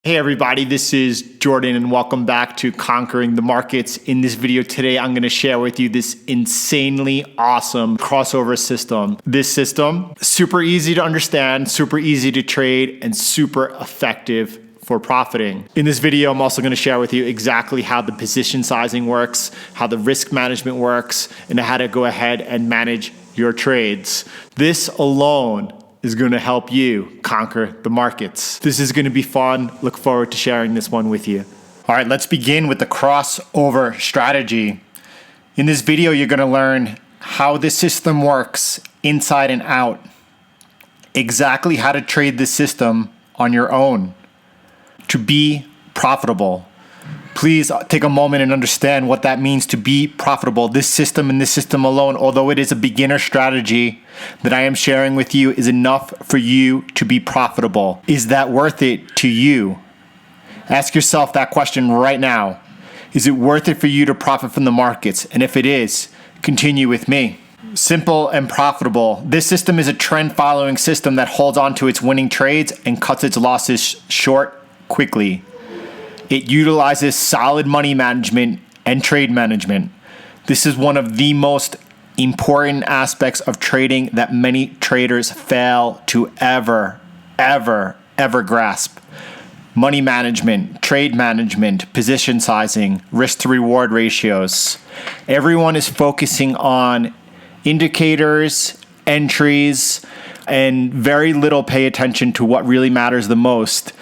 Hey everybody, this is Jordan and welcome back to Conquering the Markets. In this video today, I'm going to share with you this insanely awesome crossover system. This system, super easy to understand, super easy to trade, and super effective for profiting. In this video, I'm also going to share with you exactly how the position sizing works, how the risk management works, and how to go ahead and manage your trades. This alone is going to help you conquer the markets. This is going to be fun. Look forward to sharing this one with you. All right, let's begin with the crossover strategy. In this video, you're going to learn how this system works inside and out, exactly how to trade this system on your own to be profitable. Please take a moment and understand what that means to be profitable. This system and this system alone, although it is a beginner strategy that I am sharing with you, is enough for you to be profitable. Is that worth it to you? Ask yourself that question right now. Is it worth it for you to profit from the markets? And if it is, continue with me. Simple and profitable. This system is a trend following system that holds on to its winning trades and cuts its losses short quickly. It utilizes solid money management and trade management. This is one of the most important aspects of trading that many traders fail to ever grasp. Money management, trade management, position sizing, risk to reward ratios. Everyone is focusing on indicators, entries, and very little pay attention to what really matters the most.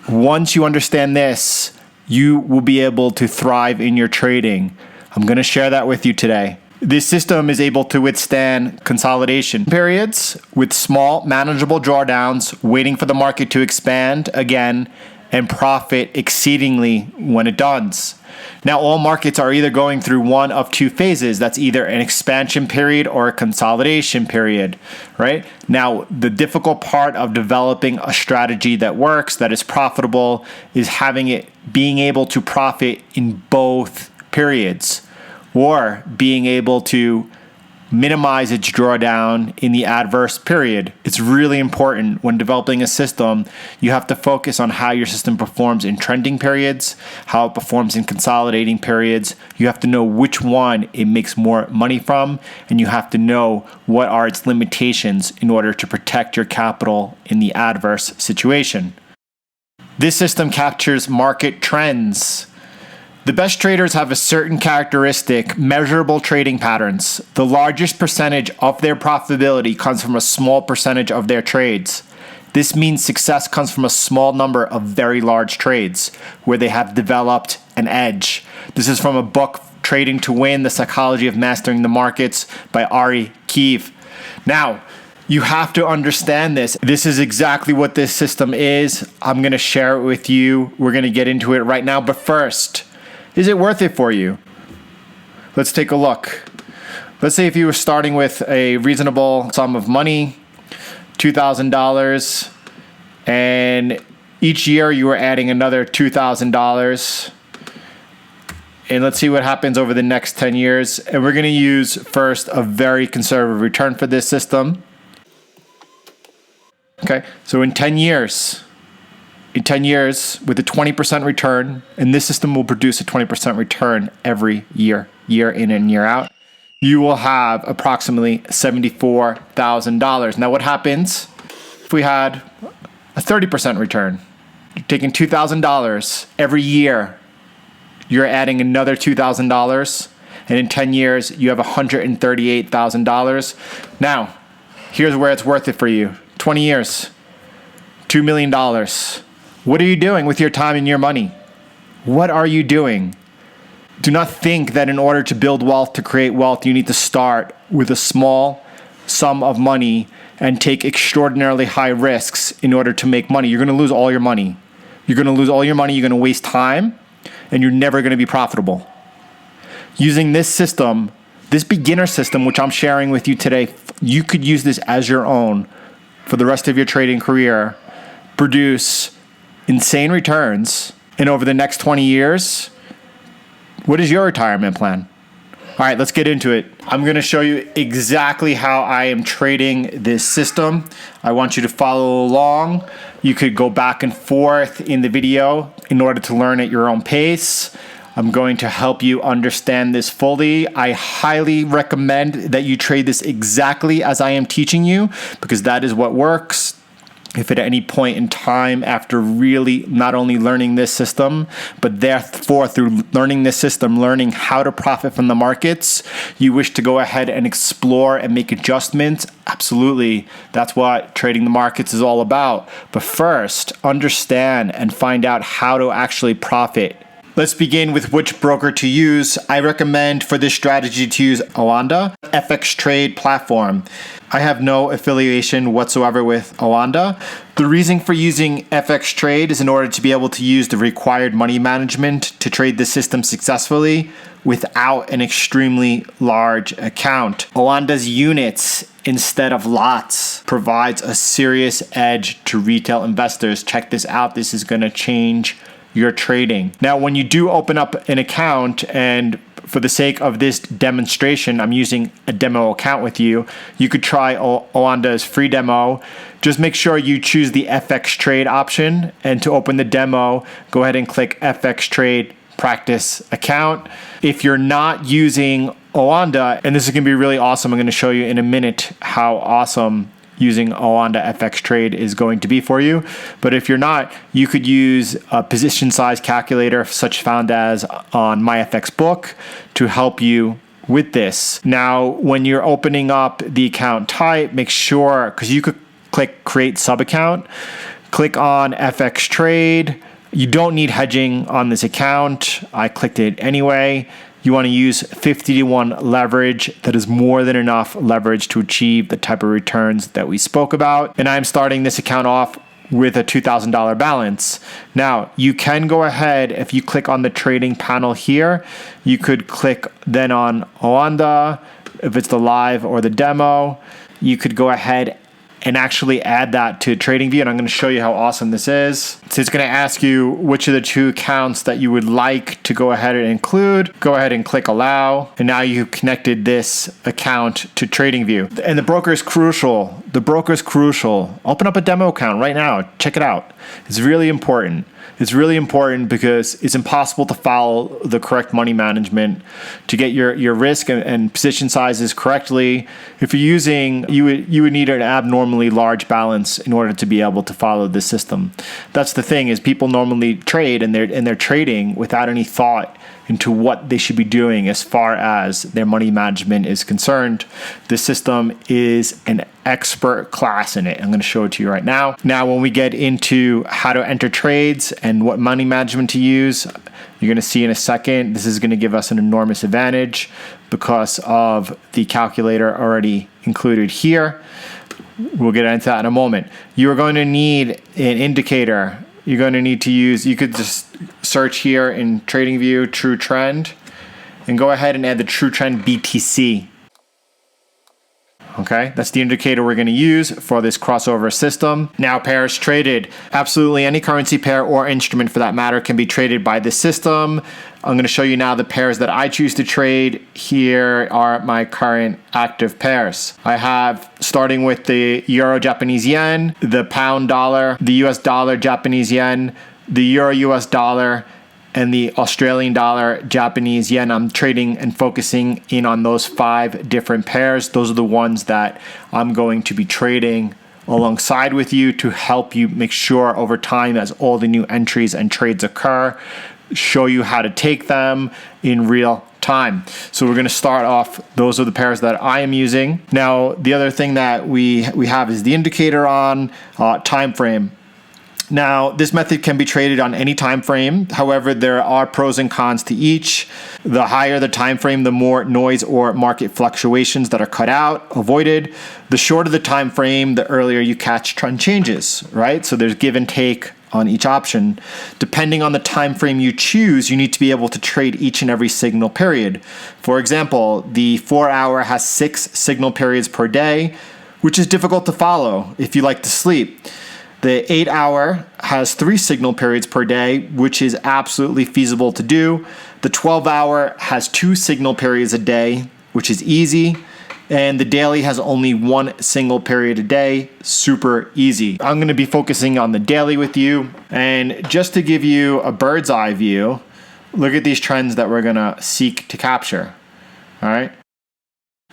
Once you understand this, you will be able to thrive in your trading. I'm going to share that with you today. This system is able to withstand consolidation periods with small, manageable drawdowns, waiting for the market to expand again and profit exceedingly when it does. Now, all markets are either going through one of two phases. That's either an expansion period or a consolidation period, right? Now, the difficult part of developing a strategy that works, that is profitable, is being able to profit in both periods, or being able to minimize its drawdown in the adverse period. It's really important when developing a system. You have to focus on how your system performs in trending periods, how it performs in consolidating periods. You have to know which one it makes more money from, and you have to know what are its limitations in order to protect your capital in the adverse situation. This system captures market trends. The best traders have a certain characteristic, measurable trading patterns. The largest percentage of their profitability comes from a small percentage of their trades. This means success comes from a small number of very large trades where they have developed an edge. This is from a book, Trading to Win, The Psychology of Mastering the Markets by Ari Keefe. Now, you have to understand this. This is exactly what this system is. I'm going to share it with you. We're going to get into it right now. But first, is it worth it for you? Let's take a look. Let's say if you were starting with a reasonable sum of money, $2,000, and each year you were adding another $2,000. And let's see what happens over the next 10 years. And we're going to use first a very conservative return for this system. Okay, so in 10 years with a 20% return, and this system will produce a 20% return every year in and year out, you will have approximately $74,000. Now, what happens if we had a 30% return? You're taking $2,000 every year, you're adding another $2,000, and in 10 years, you have $138,000. Now, here's where it's worth it for you. 20 years, $2 million. What are you doing with your time and your money? What are you doing? Do not think that in order to build wealth, to create wealth, you need to start with a small sum of money and take extraordinarily high risks in order to make money. You're going to lose all your money. You're going to waste time, and you're never going to be profitable. Using this system, this beginner system, which I'm sharing with you today, you could use this as your own for the rest of your trading career, produce insane returns, and over the next 20 years, what is your retirement plan? All right, let's get into it. I'm gonna show you exactly how I am trading this system. I want you to follow along. You could go back and forth in the video in order to learn at your own pace. I'm going to help you understand this fully. I highly recommend that you trade this exactly as I am teaching you, because that is what works. If at any point in time after really not only learning this system, but therefore through learning this system, learning how to profit from the markets, you wish to go ahead and explore and make adjustments, absolutely. That's what trading the markets is all about. But first, understand and find out how to actually profit. Let's begin with which broker to use. I recommend for this strategy to use Oanda, FX trade platform. I have no affiliation whatsoever with Oanda. The reason for using FX trade is in order to be able to use the required money management to trade the system successfully without an extremely large account. Oanda's units instead of lots provides a serious edge to retail investors. Check this out. This is going to change your trading. Now, when you do open up an account, and for the sake of this demonstration, I'm using a demo account with you. You could try Oanda's free demo. Just make sure you choose the FX trade option, and to open the demo, go ahead and click FX trade practice account. If you're not using Oanda, and this is gonna be really awesome, I'm gonna show you in a minute how awesome using Oanda FX trade is going to be for you. But if you're not, you could use a position size calculator such found as on MyFXBook to help you with this. Now, when you're opening up the account type, make sure, because you could click create sub account, click on FX trade. You don't need hedging on this account. I clicked it anyway. You want to use 50-to-1 leverage. That is more than enough leverage to achieve the type of returns that we spoke about. And I'm starting this account off with a $2,000 balance. Now, you can go ahead, if you click on the trading panel here, you could click then on Oanda, if it's the live or the demo, you could go ahead and actually add that to TradingView, and I'm going to show you how awesome this is. So it's going to ask you which of the two accounts that you would like to go ahead and include. Go ahead and click allow, and now you've connected this account to TradingView. And the broker is crucial. The broker is crucial. Open up a demo account right now. Check it out. It's really important. It's really important because it's impossible to follow the correct money management to get your risk and position sizes correctly. If you're using, you would need an abnormally large balance in order to be able to follow this system. That's the thing, is people normally trade and they're trading without any thought into what they should be doing as far as their money management is concerned. The system is an expert class in it. I'm going to show it to you right now. Now, when we get into how to enter trades and what money management to use, you're going to see in a second, this is going to give us an enormous advantage because of the calculator already included here. We'll get into that in a moment. You're going to need an indicator. You're going to need to use, you could just search here in TradingView True Trend and go ahead and add the True Trend BTC. Okay, that's the indicator we're going to use for this crossover system. Now, pairs traded. Absolutely any currency pair or instrument for that matter can be traded by this system. I'm going to show you now the pairs that I choose to trade. Here are my current active pairs. I have, starting with the Euro Japanese Yen, the Pound Dollar, the US Dollar Japanese Yen, the Euro US Dollar, and the Australian Dollar Japanese Yen. I'm trading and focusing in on those 5 different pairs. Those are the ones that I'm going to be trading alongside with you to help you make sure over time, as all the new entries and trades occur, show you how to take them in real time. So we're going to start off, those are the pairs that I am using. Now, the other thing that we have is the indicator on time frame. Now, this method can be traded on any time frame. However, there are pros and cons to each. The higher the time frame, the more noise or market fluctuations that are cut out, avoided. The shorter the time frame, the earlier you catch trend changes, right? So there's give and take on each option. Depending on the time frame you choose, you need to be able to trade each and every signal period. For example, the 4-hour has 6 signal periods per day, which is difficult to follow if you like to sleep. The 8 hour has 3 signal periods per day, which is absolutely feasible to do. The 12 hour has 2 signal periods a day, which is easy. And the daily has only 1 single period a day, super easy. I'm gonna be focusing on the daily with you. And just to give you a bird's eye view, look at these trends that we're gonna seek to capture, all right?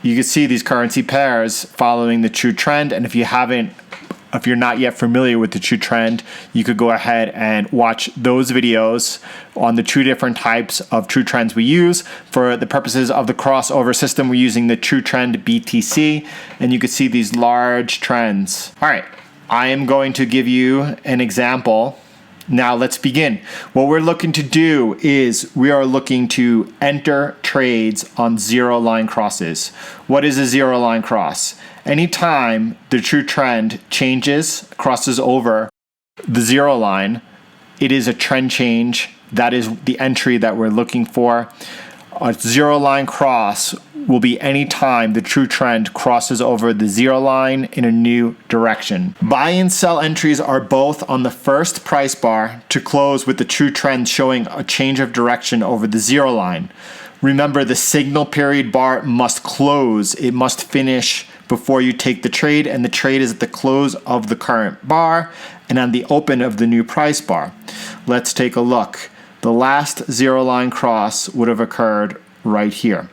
You can see these currency pairs following the true trend. And if you're not yet familiar with the true trend, you could go ahead and watch those videos on the 2 different types of true trends we use. For the purposes of the crossover system, we're using the true trend BTC, and you can see these large trends. All right, I am going to give you an example. Now let's begin. What we're looking to do is we are looking to enter trades on zero line crosses. What is a zero line cross? Anytime the true trend changes, crosses over the zero line, it is a trend change. That is the entry that we're looking for. A zero line cross will be any time the true trend crosses over the zero line in a new direction. Buy and sell entries are both on the first price bar to close with the true trend showing a change of direction over the zero line. Remember, the signal period bar must close. It must finish before you take the trade, and the trade is at the close of the current bar and on the open of the new price bar. Let's take a look. The last zero line cross would have occurred right here.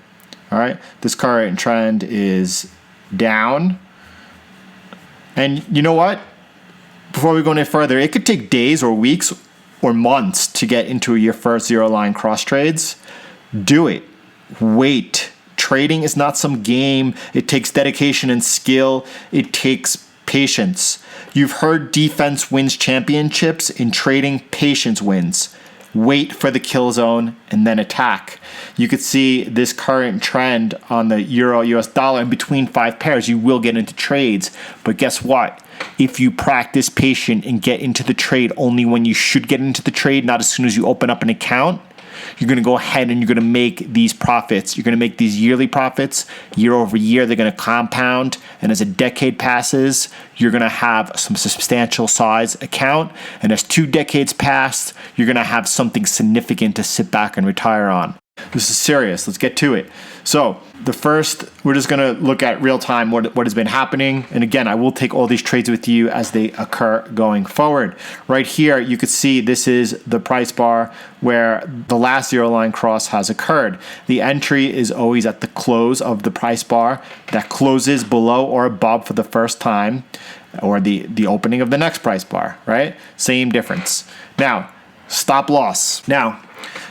All right, this current trend is down. And you know what? Before we go any further, it could take days or weeks or months to get into your first zero line cross trades. Do it. Wait. Trading is not some game. It takes dedication and skill. It takes patience. You've heard defense wins championships. In trading, patience wins. Wait for the kill zone and then attack. You could see this current trend on the euro US dollar in between 5 pairs. You will get into trades, but guess what? If you practice patient and get into the trade only when you should get into the trade, not as soon as you open up an account, you're going to go ahead and you're going to make these profits. You're going to make these yearly profits year over year. They're going to compound. And as a decade passes, you're going to have some substantial size account. And as 2 decades pass, you're going to have something significant to sit back and retire on. This is serious. Let's get to it. So the first, we're just going to look at real time what has been happening. And again, I will take all these trades with you as they occur going forward. Right here, you could see this is the price bar where the last zero line cross has occurred. The entry is always at the close of the price bar that closes below or above for the first time, or the opening of the next price bar, right? Same difference. Now, stop loss. Now,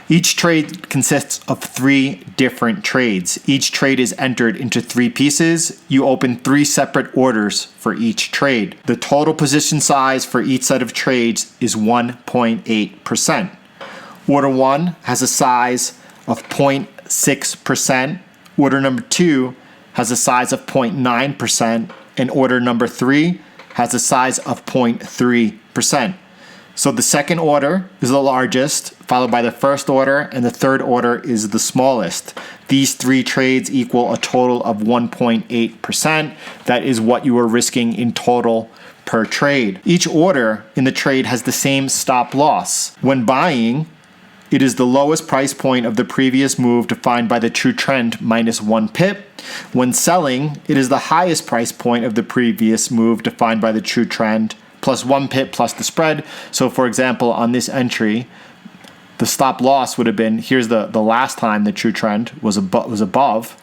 each trade consists of 3 different trades. Each trade is entered into 3 pieces. You open 3 separate orders for each trade. The total position size for each set of trades is 1.8%. Order 1 has a size of 0.6%. Order number 2 has a size of 0.9%. And order number 3 has a size of 0.3%. So the second order is the largest, followed by the first order, and the third order is the smallest. These 3 trades equal a total of 1.8%. That is what you are risking in total per trade. Each order in the trade has the same stop loss. When buying, it is the lowest price point of the previous move defined by the true trend minus 1 pip. When selling, it is the highest price point of the previous move defined by the true trend plus 1 pip plus the spread. So for example, on this entry, the stop loss would have been, here's the last time the true trend was above.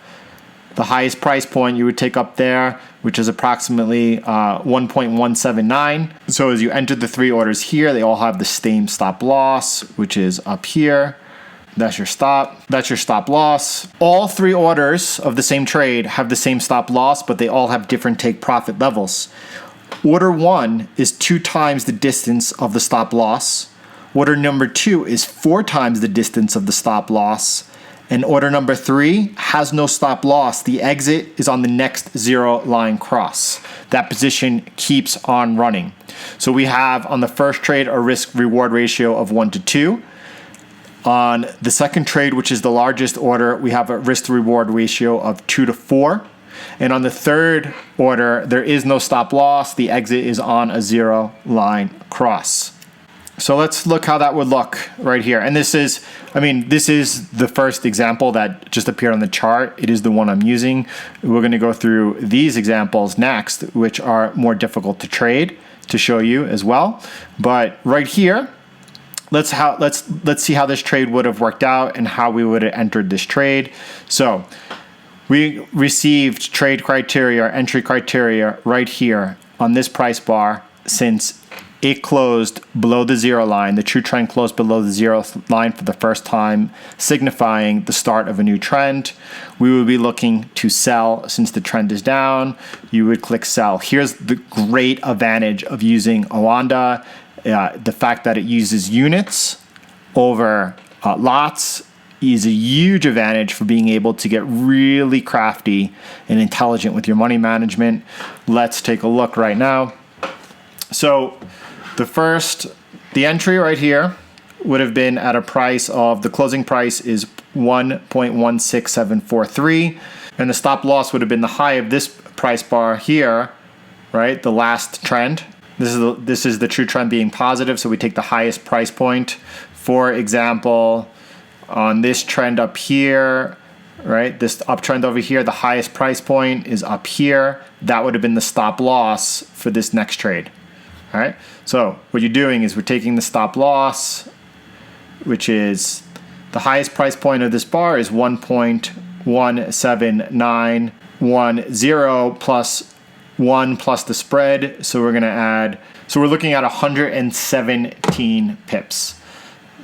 The highest price point you would take up there, which is approximately 1.179. So as you enter the 3 orders here, they all have the same stop loss, which is up here. That's your stop. That's your stop loss. All 3 orders of the same trade have the same stop loss, but they all have different take profit levels. Order 1 is 2 times the distance of the stop loss. Order number 2 is 4 times the distance of the stop loss. And order number 3 has no stop loss. The exit is on the next zero line cross. That position keeps on running. So we have on the first trade a risk reward ratio of 1 to 2. On the second trade, which is the largest order, we have a risk to reward ratio of 2 to 4. And on the third order, there is no stop loss. The exit is on a 0 line cross. So let's look how that would look right here. And this is the first example that just appeared on the chart. It is the one I'm using. We're going to go through these examples next, which are more difficult to trade, to show you as well. But right here, let's see how this trade would have worked out and how we would have entered this trade. So we received trade criteria, or entry criteria right here on this price bar. Since it closed below the 0 line, the true trend closed below the 0 line for the first time, signifying the start of a new trend. We would be looking to sell since the trend is down. You would click sell. Here's the great advantage of using Oanda. The fact that it uses units over lots is a huge advantage for being able to get really crafty and intelligent with your money management. Let's take a look right now. So the entry right here would have been at a price of, the closing price is 1.16743, and the stop loss would have been the high of this price bar here, right? The last trend. This is the true trend being positive, so we take the highest price point. For example, on this trend up here, right? This uptrend over here, the highest price point is up here. That would have been the stop loss for this next trade. All right, so what you're doing is we're taking the stop loss, which is the highest price point of this bar is 1.17910 plus 1 plus the spread. So we're gonna we're looking at 117 pips.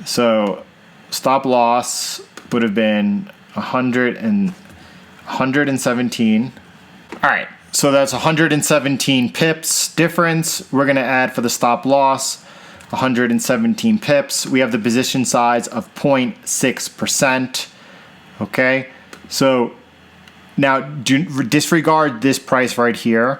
So stop loss would have been 117. All right. So that's 117 pips difference. We're going to add for the stop loss 117 pips. We have the position size of 0.6%. Okay. So now disregard this price right here,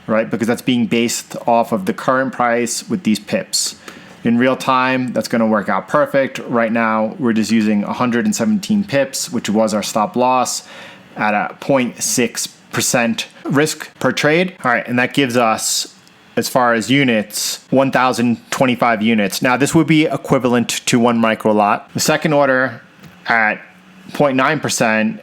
right? Because that's being based off of the current price with these pips. In real time, that's going to work out perfect. Right now, we're just using 117 pips, which was our stop loss at a 0.6% risk per trade. All right, and that gives us, as far as units, 1,025 units. Now, this would be equivalent to 1 micro lot. The second order at 0.9%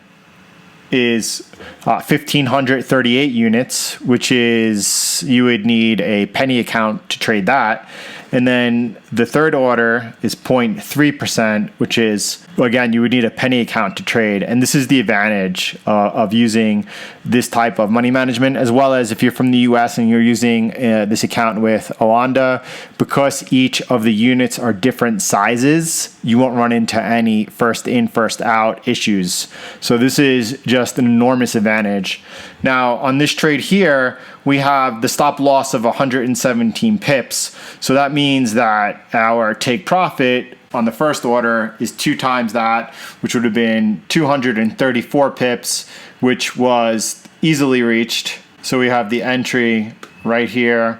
is 1,538 units, which is, you would need a penny account to trade that. And then the third order is 0.3%, which is, again, you would need a penny account to trade. And this is the advantage of using this type of money management, as well as if you're from the US and you're using this account with Oanda, because each of the units are different sizes, you won't run into any first in, first out issues. So this is just an enormous advantage. Now, on this trade here, we have the stop loss of 117 pips. So that means that our take profit on the first order is 2 times that, which would have been 234 pips, which was easily reached. So we have the entry right here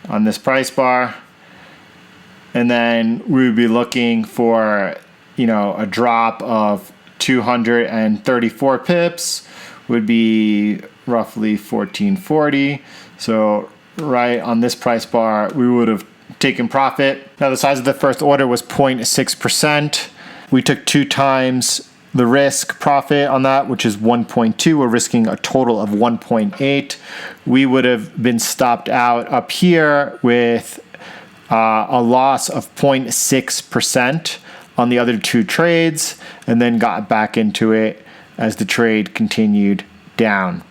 on this price bar. And then we would be looking for, a drop of 234 pips would be roughly 1440. So right on this price bar, we would have taken profit. Now the size of the first order was 0.6%. We took 2 times the risk profit on that, which is 1.2. We're risking a total of 1.8. We would have been stopped out up here with a loss of 0.6% on the other 2 trades, and then got back into it as the trade continued down.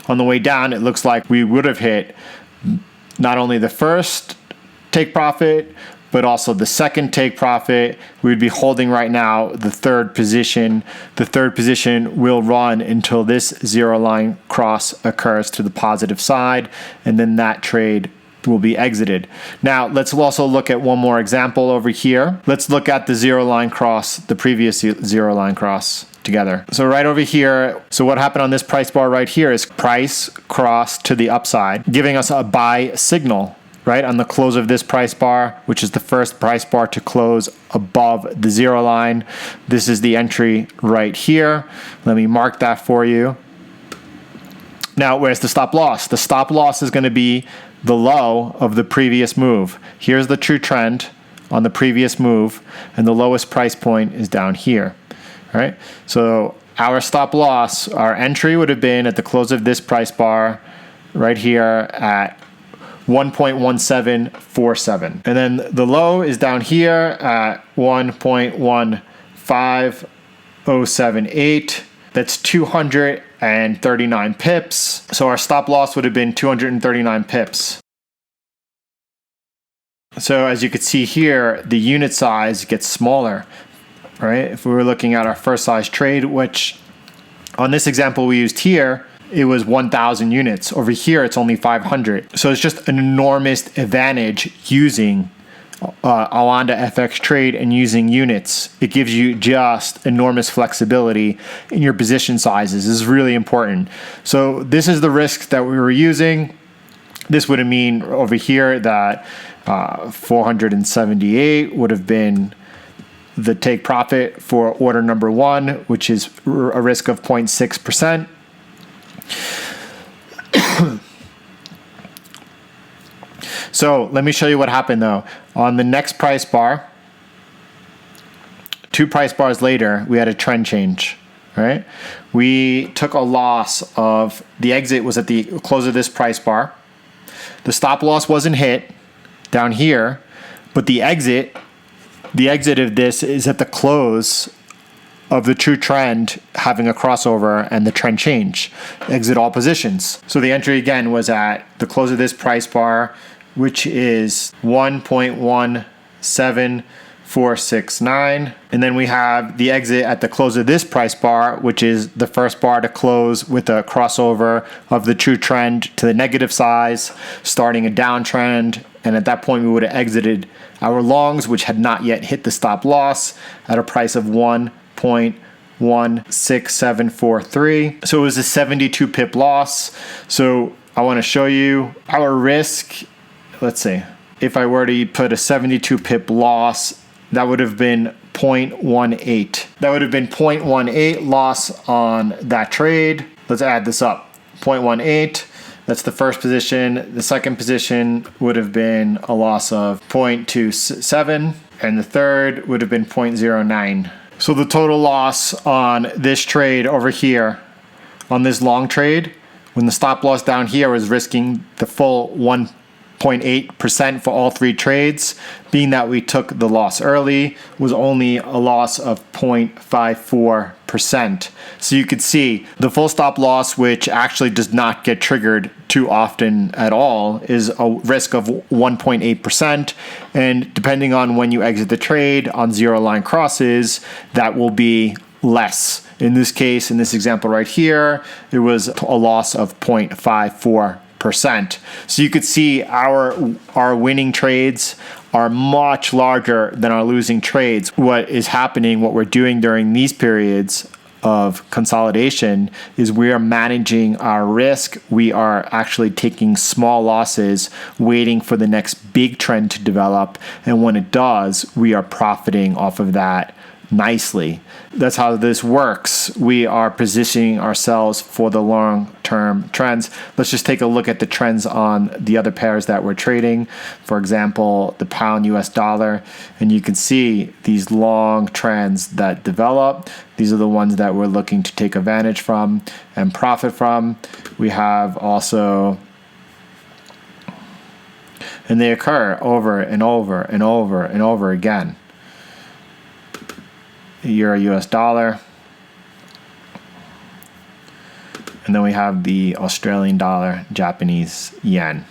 On the way down, it looks like we would have hit not only the first take profit, but also the second take profit. We'd be holding right now the third position. The third position will run until this 0 line cross occurs to the positive side, and then that trade will be exited. Now, let's also look at one more example over here. Let's look at the 0 line cross, the previous 0 line cross together. So right over here, so what happened on this price bar right here is price cross to the upside, giving us a buy signal, right, on the close of this price bar, which is the first price bar to close above the 0 line. This is the entry right here. Let me mark that for you. Now, where's the stop loss? The stop loss is going to be the low of the previous move. Here's the true trend on the previous move, and the lowest price point is down here. All right. So our stop loss, our entry would have been at the close of this price bar right here at 1.1747. And then the low is down here at 1.15078. That's 239 pips. So our stop loss would have been 239 pips. So as you can see here, the unit size gets smaller, right? If we were looking at our first size trade, which on this example we used here, it was 1,000 units. Over here, it's only 500. So it's just an enormous advantage using Alanda FX Trade and using units. It gives you just enormous flexibility in your position sizes. This is really important. So this is the risk that we were using. This would mean over here that 478 would have been the take profit for order number one, which is a risk of 0.6%. So let me show you what happened though. On the next price bar, 2 price bars later, we had a trend change, right? We took a loss of, the exit was at the close of this price bar. The stop loss wasn't hit down here, but the exit of this is at the close of the true trend having a crossover and the trend change. Exit all positions. So the entry again was at the close of this price bar, which is 1.17469. And then we have the exit at the close of this price bar, which is the first bar to close with a crossover of the true trend to the negative size, starting a downtrend. And at that point, we would have exited our longs, which had not yet hit the stop loss, at a price of 1.16743. So it was a 72 pip loss. So I want to show you our risk. Let's see. If I were to put a 72 pip loss, that would have been 0.18. That would have been 0.18 loss on that trade. Let's add this up. 0.18. That's the first position. The second position would have been a loss of 0.27, and the third would have been 0.09. So the total loss on this trade over here, on this long trade, when the stop loss down here was risking the full 1.8% for all 3 trades, being that we took the loss early, was only a loss of 0.54%. So you could see the full stop loss, which actually does not get triggered too often at all, is a risk of 1.8%. And depending on when you exit the trade on zero line crosses, that will be less. In this case, in this example right here, it was a loss of 0.54%. So you could see our winning trades are much larger than our losing trades. What is happening, what we're doing during these periods of consolidation, is we are managing our risk. We are actually taking small losses, waiting for the next big trend to develop. And when it does, we are profiting off of that nicely. That's how this works. We are positioning ourselves for the long-term trends. Let's just take a look at the trends on the other pairs that we're trading. For example, the pound US dollar, and you can see these long trends that develop. These are the ones that we're looking to take advantage from and profit from. We have also, and they occur over and over and over and over again. Euro US dollar, and then we have the Australian dollar, Japanese yen.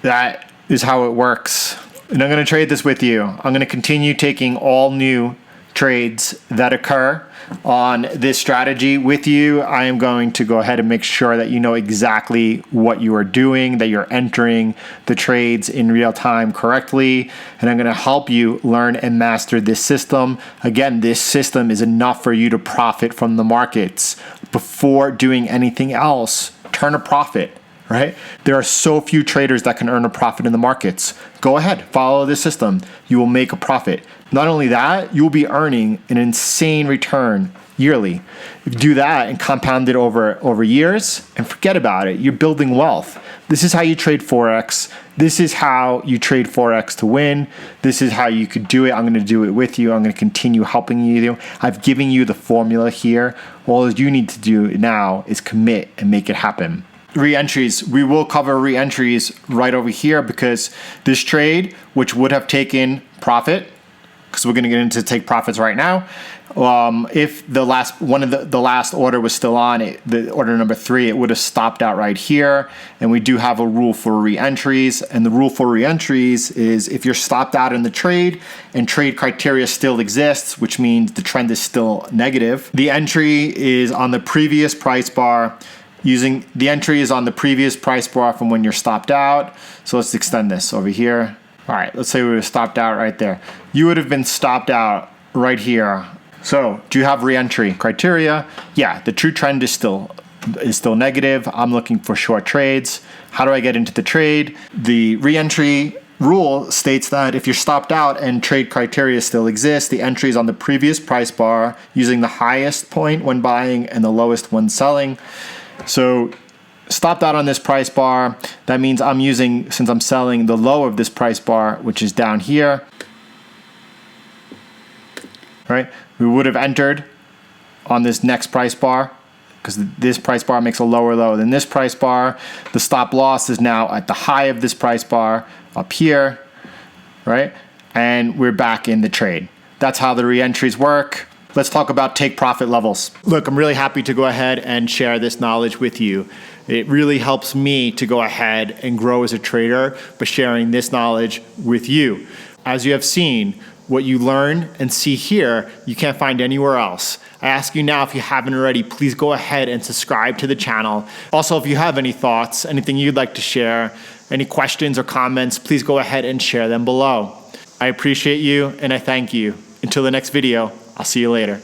That is how it works. And I'm going to trade this with you. I'm going to continue taking all new trades that occur on this strategy with you. I am going to go ahead and make sure that you know exactly what you are doing, that you're entering the trades in real time correctly, and I'm going to help you learn and master this system. Again, this system is enough for you to profit from the markets. Before doing anything else, turn a profit. Right? There are so few traders that can earn a profit in the markets. Go ahead, follow this system. You will make a profit. Not only that, you will be earning an insane return yearly. If you do that and compound it over years and forget about it, you're building wealth. This is how you trade Forex. This is how you trade Forex to win. This is how you could do it. I'm going to do it with you. I'm going to continue helping you. I've given you the formula here. All you need to do now is commit and make it happen. Re-entries. We will cover re-entries right over here because this trade, which would have taken profit, because we're going to get into take profits right now. If the last one of the last order was still on, the order number 3, it would have stopped out right here. And we do have a rule for re-entries. And the rule for re-entries is if you're stopped out in the trade and trade criteria still exists, which means the trend is still negative, the entry is on the previous price bar. Using the entry is on the previous price bar from when you're stopped out. So let's extend this over here. All right, let's say we were stopped out right there. You would have been stopped out right here. So do you have re-entry criteria? Yeah, the true trend is still negative. I'm looking for short trades. How do I get into the trade? The re-entry rule states that if you're stopped out and trade criteria still exists, the entry is on the previous price bar using the highest point when buying and the lowest when selling. So stopped out on this price bar, that means I'm using, since I'm selling, the low of this price bar, which is down here. Right? We would have entered on this next price bar because this price bar makes a lower low than this price bar. The stop loss is now at the high of this price bar up here, right? And we're back in the trade. That's how the re-entries work. Let's talk about take profit levels. Look, I'm really happy to go ahead and share this knowledge with you. It really helps me to go ahead and grow as a trader by sharing this knowledge with you. As you have seen, what you learn and see here, you can't find anywhere else. I ask you now, if you haven't already, please go ahead and subscribe to the channel. Also, if you have any thoughts, anything you'd like to share, any questions or comments, please go ahead and share them below. I appreciate you and I thank you. Until the next video, I'll see you later.